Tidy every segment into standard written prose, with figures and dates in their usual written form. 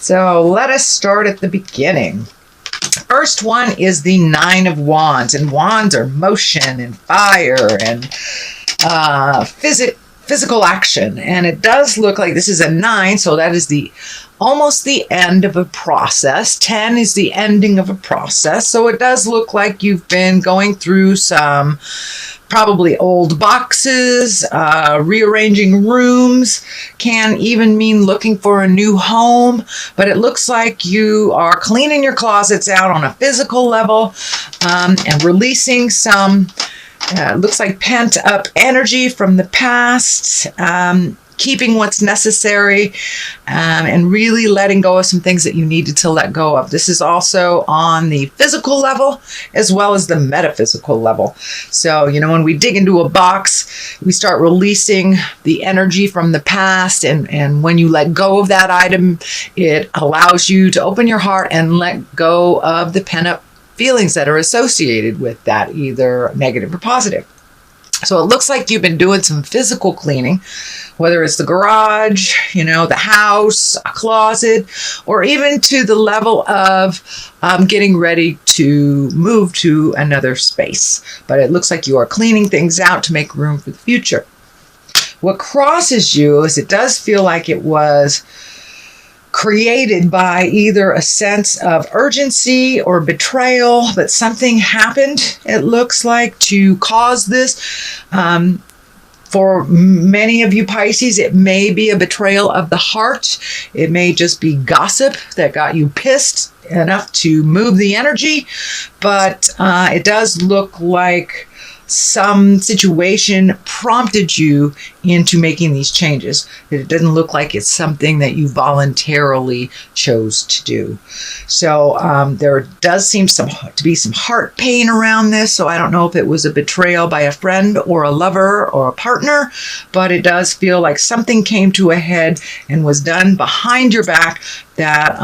So let us start at the beginning. First one is the Nine of Wands, and wands are motion and fire and physical action. And it does look like this is a 9, so that is almost the end of a process. 10 is the ending of a process. So it does look like you've been going through some probably old boxes, rearranging rooms, can even mean looking for a new home. But it looks like you are cleaning your closets out on a physical level and releasing some, looks like pent up energy from the past. Keeping what's necessary and really letting go of some things that you needed to let go of. This is also on the physical level as well as the metaphysical level. So, when we dig into a box, we start releasing the energy from the past. And when you let go of that item, it allows you to open your heart and let go of the pent-up feelings that are associated with that, either negative or positive. So it looks like you've been doing some physical cleaning, whether it's the garage, the house, a closet, or even to the level of getting ready to move to another space. But it looks like you are cleaning things out to make room for the future. What crosses you is it does feel like it was created by either a sense of urgency or betrayal, but something happened, it looks like, to cause this. For many of you Pisces, it may be a betrayal of the heart. It may just be gossip that got you pissed enough to move the energy, but it does look like some situation prompted you into making these changes. It doesn't look like it's something that you voluntarily chose to do. So there does seem to be some heart pain around this. So I don't know if it was a betrayal by a friend or a lover or a partner, but it does feel like something came to a head and was done behind your back that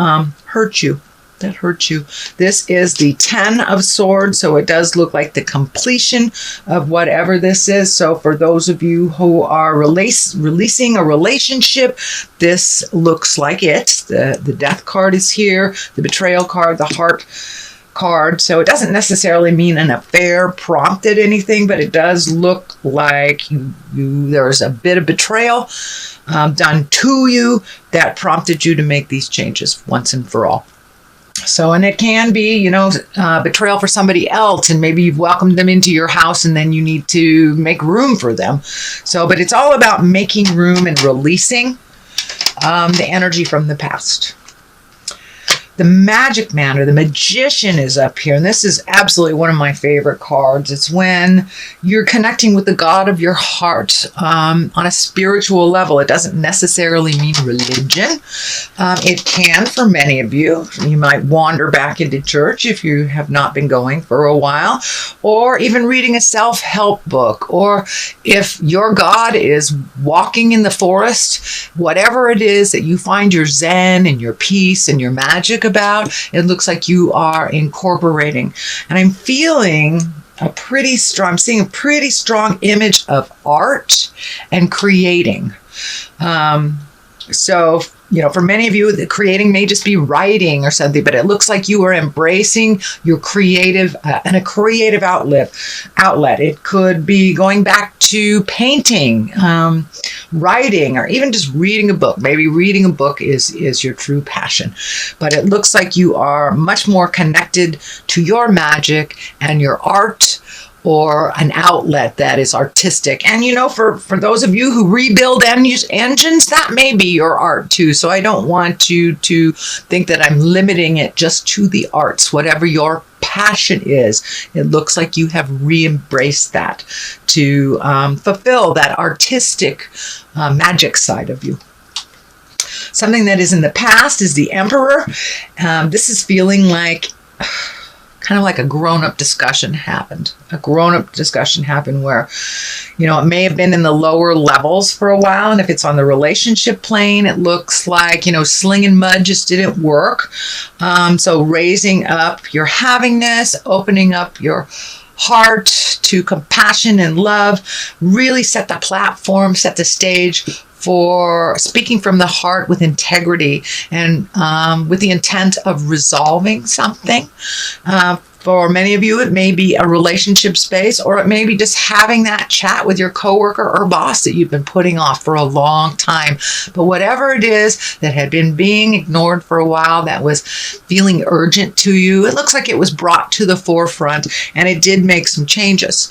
hurt you. This is the 10 of Swords, so it does look like the completion of whatever this is. So for those of you who are releasing a relationship, this looks like it. The Death card is here, the Betrayal card, the Heart card. So it doesn't necessarily mean an affair prompted anything, but it does look like there's a bit of betrayal done to you that prompted you to make these changes once and for all. So, and it can be, betrayal for somebody else, and maybe you've welcomed them into your house and then you need to make room for them. So, but it's all about making room and releasing the energy from the past. The Magic Man or the Magician is up here, and this is absolutely one of my favorite cards. It's when you're connecting with the God of your heart on a spiritual level. It doesn't necessarily mean religion. It can for many of you. You might wander back into church if you have not been going for a while, or even reading a self-help book, or if your God is walking in the forest, whatever it is that you find your zen and your peace and your magic about, it looks like you are incorporating. And I'm feeling I'm seeing a pretty strong image of art and creating. So, for many of you, the creating may just be writing or something, but it looks like you are embracing your creative and a creative outlet. It could be going back to painting, writing, or even just reading a book. Maybe reading a book is your true passion, but it looks like you are much more connected to your magic and your art, or an outlet that is artistic. And for those of you who rebuild engines, that may be your art too. So I don't want you to think that I'm limiting it just to the arts. Whatever your passion is, it looks like you have re-embraced that to fulfill that artistic magic side of you. Something that is in the past is the Emperor. This is feeling like kind of like a grown-up discussion happened. A grown-up discussion happened where, it may have been in the lower levels for a while. And if it's on the relationship plane, it looks like, slinging mud just didn't work. So raising up your havingness, opening up your heart to compassion and love, really set the platform, set the stage for speaking from the heart with integrity and with the intent of resolving something. For many of you, it may be a relationship space, or it may be just having that chat with your coworker or boss that you've been putting off for a long time. But whatever it is that had been being ignored for a while, that was feeling urgent to you, it looks like it was brought to the forefront, and it did make some changes.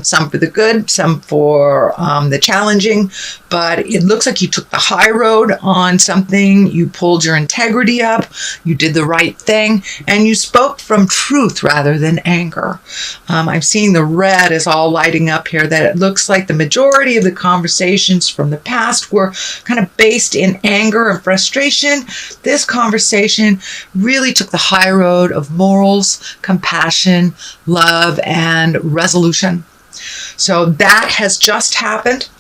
Some for the good, some for the challenging, but it looks like you took the high road on something. You pulled your integrity up, you did the right thing, and you spoke from truth rather than anger. I'm seeing the red is all lighting up here, that it looks like the majority of the conversations from the past were kind of based in anger and frustration. This conversation really took the high road of morals, compassion, love, and resolution. So that has just happened.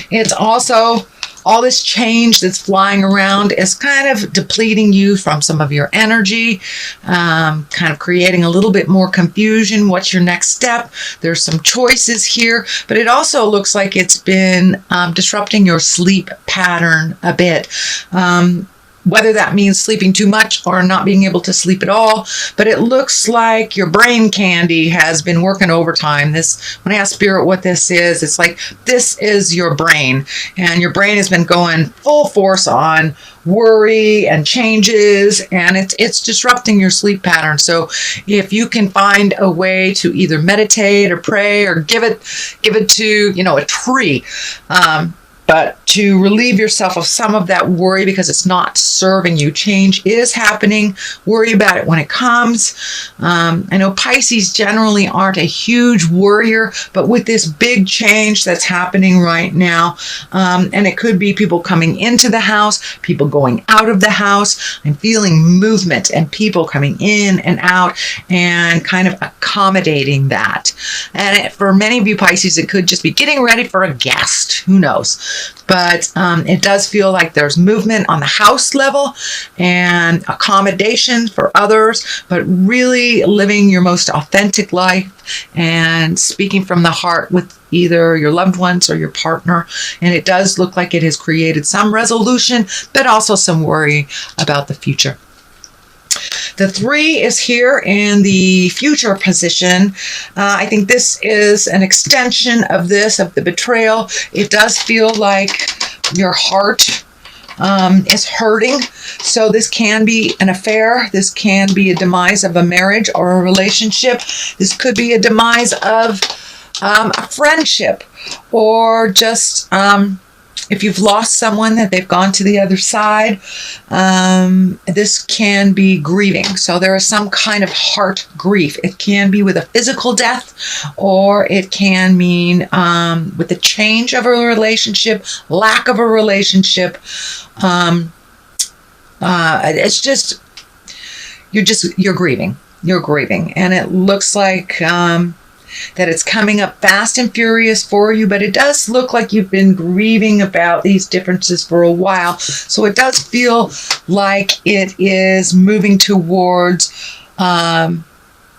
It's also all this change that's flying around is kind of depleting you from some of your energy, kind of creating a little bit more confusion. What's your next step? There's some choices here, but it also looks like it's been disrupting your sleep pattern a bit. Whether that means sleeping too much or not being able to sleep at all, but it looks like your brain candy has been working overtime. When I ask Spirit what this is, it's like this is your brain, and your brain has been going full force on worry and changes, and it's disrupting your sleep pattern. So if you can find a way to either meditate or pray or give it to a tree, but to relieve yourself of some of that worry because it's not serving you. Change is happening. Worry about it when it comes. I know Pisces generally aren't a huge worrier, but with this big change that's happening right now, and it could be people coming into the house, people going out of the house, I'm feeling movement and people coming in and out and kind of accommodating that. And for many of you Pisces, it could just be getting ready for a guest. Who knows? But it does feel like there's movement on the house level and accommodation for others, but really living your most authentic life and speaking from the heart with either your loved ones or your partner. And it does look like it has created some resolution, but also some worry about the future. The 3 is here in the future position. I think this is an extension of the betrayal. It does feel like your heart is hurting. So this can be an affair. This can be a demise of a marriage or a relationship. This could be a demise of a friendship, or just if you've lost someone that they've gone to the other side. This can be grieving. So there is some kind of heart grief. It can be with a physical death, or it can mean with the change of a relationship, lack of a relationship. It's just, you're grieving. You're grieving. And it looks like that it's coming up fast and furious for you, but it does look like you've been grieving about these differences for a while. So it does feel like it is moving towards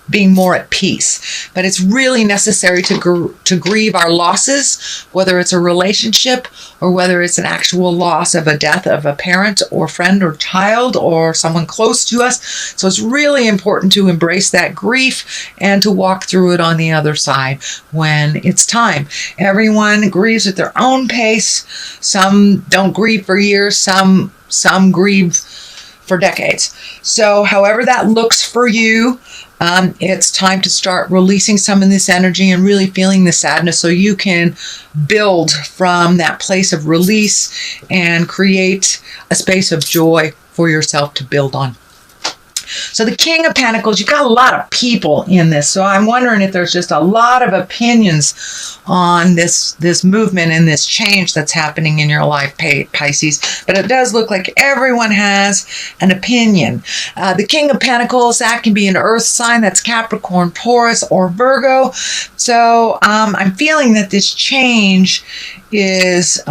being more at peace. But it's really necessary to grieve our losses, whether it's a relationship or whether it's an actual loss of a death of a parent or friend or child or someone close to us. So it's really important to embrace that grief and to walk through it on the other side when it's time. Everyone grieves at their own pace. Some don't grieve for years. Some grieve for decades. So however that looks for you, it's time to start releasing some of this energy and really feeling the sadness so you can build from that place of release and create a space of joy for yourself to build on. So the King of Pentacles, you've got a lot of people in this. So I'm wondering if there's just a lot of opinions on this movement and this change that's happening in your life, Pisces. But it does look like everyone has an opinion. The King of Pentacles, that can be an earth sign. That's Capricorn, Taurus, or Virgo. So I'm feeling that this change is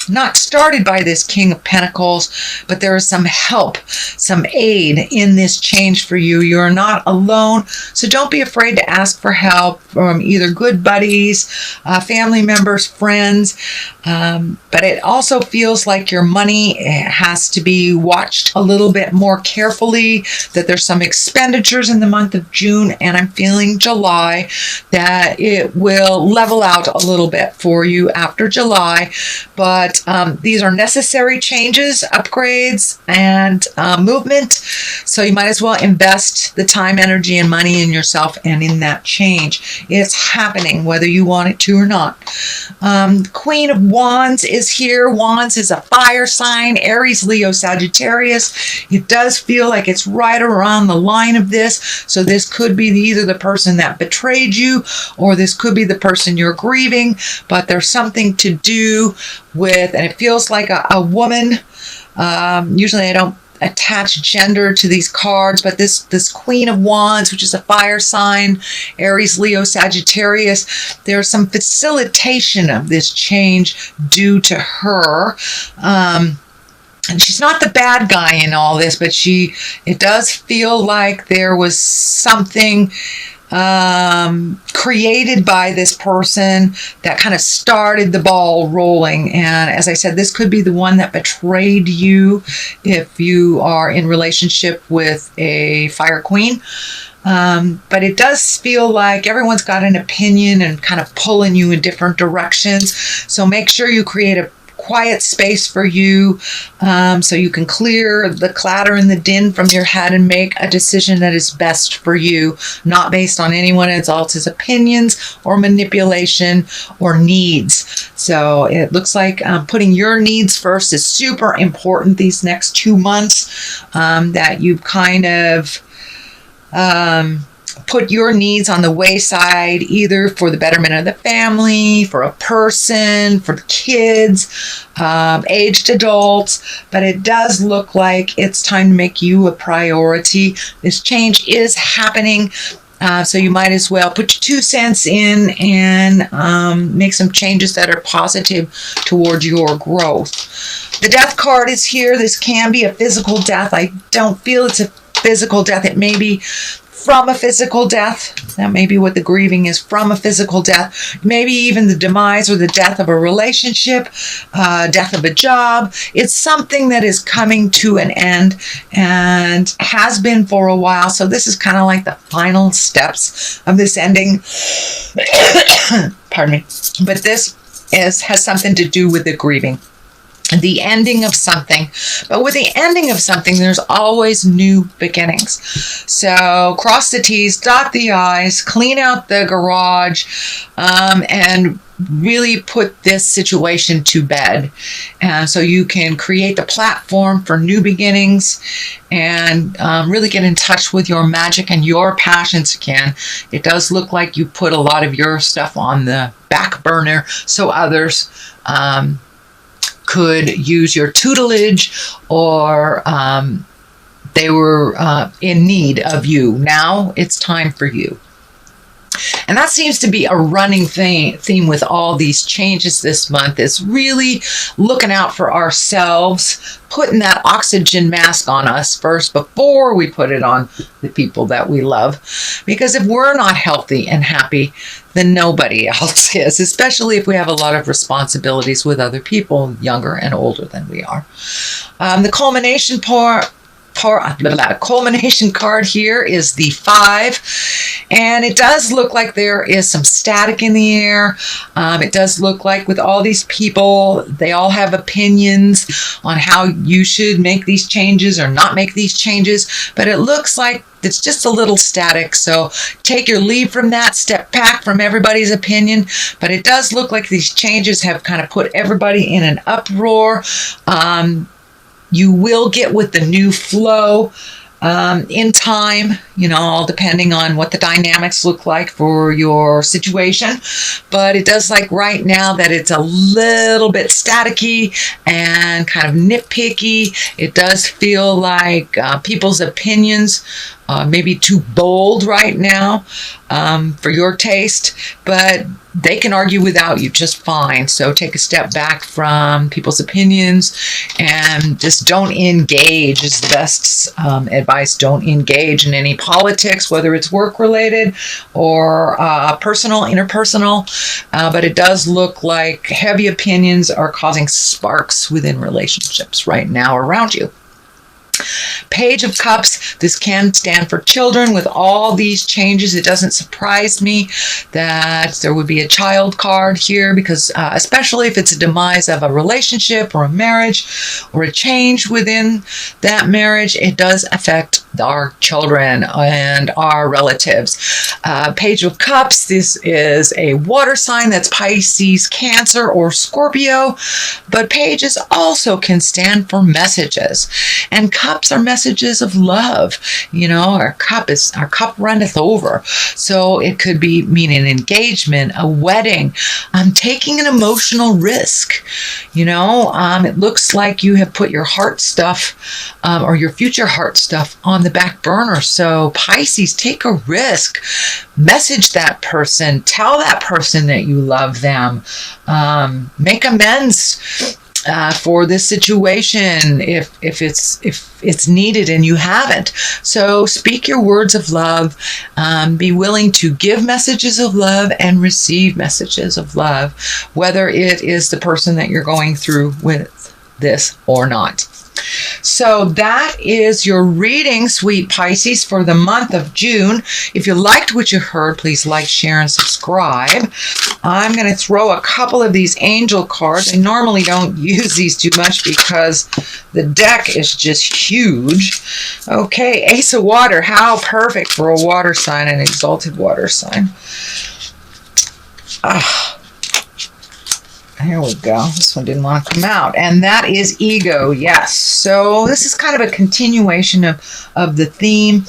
not started by this King of Pentacles, but there is some help, some aid in this change for you. You're not alone, so don't be afraid to ask for help from either good buddies, family members, friends. But it also feels like your money has to be watched a little bit more carefully, that there's some expenditures in the month of June, and I'm feeling July, that it will level out a little bit for you after July. But these are necessary changes, upgrades, and movement. So you might as well invest the time, energy, and money in yourself and in that change. It's happening whether you want it to or not. Queen of Wands is here. Wands is a fire sign, Aries, Leo, Sagittarius. It does feel like it's right around the line of this. So this could be either the person that betrayed you, or this could be the person you're grieving, but there's something to do with, and it feels like a woman. Usually I don't attach gender to these cards, but this Queen of Wands, which is a fire sign, Aries, Leo, Sagittarius, there's some facilitation of this change due to her. And she's not the bad guy in all this, but it does feel like there was something created by this person that kind of started the ball rolling. And as I said, this could be the one that betrayed you if you are in relationship with a fire queen. But it does feel like everyone's got an opinion and kind of pulling you in different directions. So make sure you create a quiet space for you, so you can clear the clatter and the din from your head and make a decision that is best for you, not based on anyone else's opinions or manipulation or needs. So it looks like putting your needs first is super important these next 2 months, that you kind of put your needs on the wayside, either for the betterment of the family, for a person, for the kids, aged adults. But it does look like it's time to make you a priority. This change is happening. So you might as well put your 2 cents in and make some changes that are positive towards your growth. The Death card is here. This can be a physical death. I don't feel it's a physical death. It may be from a physical death. That may be what the grieving is, from a physical death. Maybe even the demise or the death of a relationship, death of a job. It's something that is coming to an end and has been for a while. So this is kind of like the final steps of this ending. Pardon me. But this has something to do with the grieving. The ending of something. But with the ending of something, there's always new beginnings. So cross the T's, dot the I's, clean out the garage, and really put this situation to bed. So you can create the platform for new beginnings and really get in touch with your magic and your passions again. It does look like you put a lot of your stuff on the back burner so others could use your tutelage, or they were in need of you. Now it's time for you. And that seems to be a running theme with all these changes this month, is really looking out for ourselves, putting that oxygen mask on us first before we put it on the people that we love. Because if we're not healthy and happy, then nobody else is, especially if we have a lot of responsibilities with other people, younger and older than we are. The culmination culmination card here is the 5, and it does look like there is some static in the air. It does look like with all these people, they all have opinions on how you should make these changes or not make these changes, but it looks like it's just a little static. So take your leave from that, step back from everybody's opinion. But it does look like these changes have kind of put everybody in an uproar. You will get with the new flow in time. all depending on what the dynamics look like for your situation. But it does like right now that it's a little bit staticky and kind of nitpicky. It does feel like people's opinions maybe too bold right now for your taste, but they can argue without you just fine. So take a step back from people's opinions and just don't engage is the best advice. Don't engage in any politics, whether it's work related or personal, interpersonal. But it does look like heavy opinions are causing sparks within relationships right now around you. Page of Cups, this can stand for children. With all these changes, it doesn't surprise me that there would be a child card here because especially if it's a demise of a relationship or a marriage or a change within that marriage, it does affect our children and our relatives. Page of Cups, this is a water sign that's Pisces, Cancer, or Scorpio, but pages also can stand for messages. And cups are messages of love. Our cup runneth over. So it could be meaning an engagement, a wedding, taking an emotional risk. It looks like you have put your heart stuff or your future heart stuff on the back burner. So Pisces, take a risk. Message that person. Tell that person that you love them. Make amends for this situation if it's needed and you haven't. So speak your words of love. Be willing to give messages of love and receive messages of love, whether it is the person that you're going through with this or not. So that is your reading, sweet Pisces, for the month of June. If you liked what you heard, please like, share, and subscribe. I'm going to throw a couple of these angel cards. I normally don't use these too much because the deck is just huge. Okay, Ace of Water. How perfect for a water sign, an exalted water sign. Here we go. This one didn't want to come out. And that is ego. Yes. So this is kind of a continuation of the theme.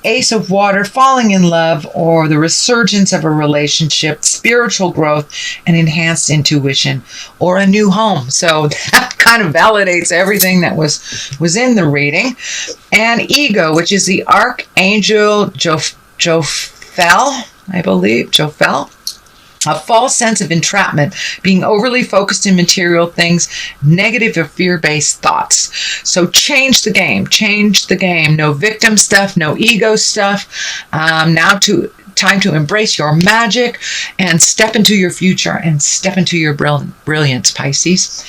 Ace of Water, falling in love or the resurgence of a relationship, spiritual growth, and enhanced intuition, or a new home. So that kind of validates everything that was in the reading. And ego, which is the Archangel Jophiel, I believe. Jophiel. A false sense of entrapment, being overly focused in material things, negative or fear-based thoughts. So change the game. Change the game. No victim stuff, no ego stuff. Time to embrace your magic and step into your future and step into your brilliance, Pisces.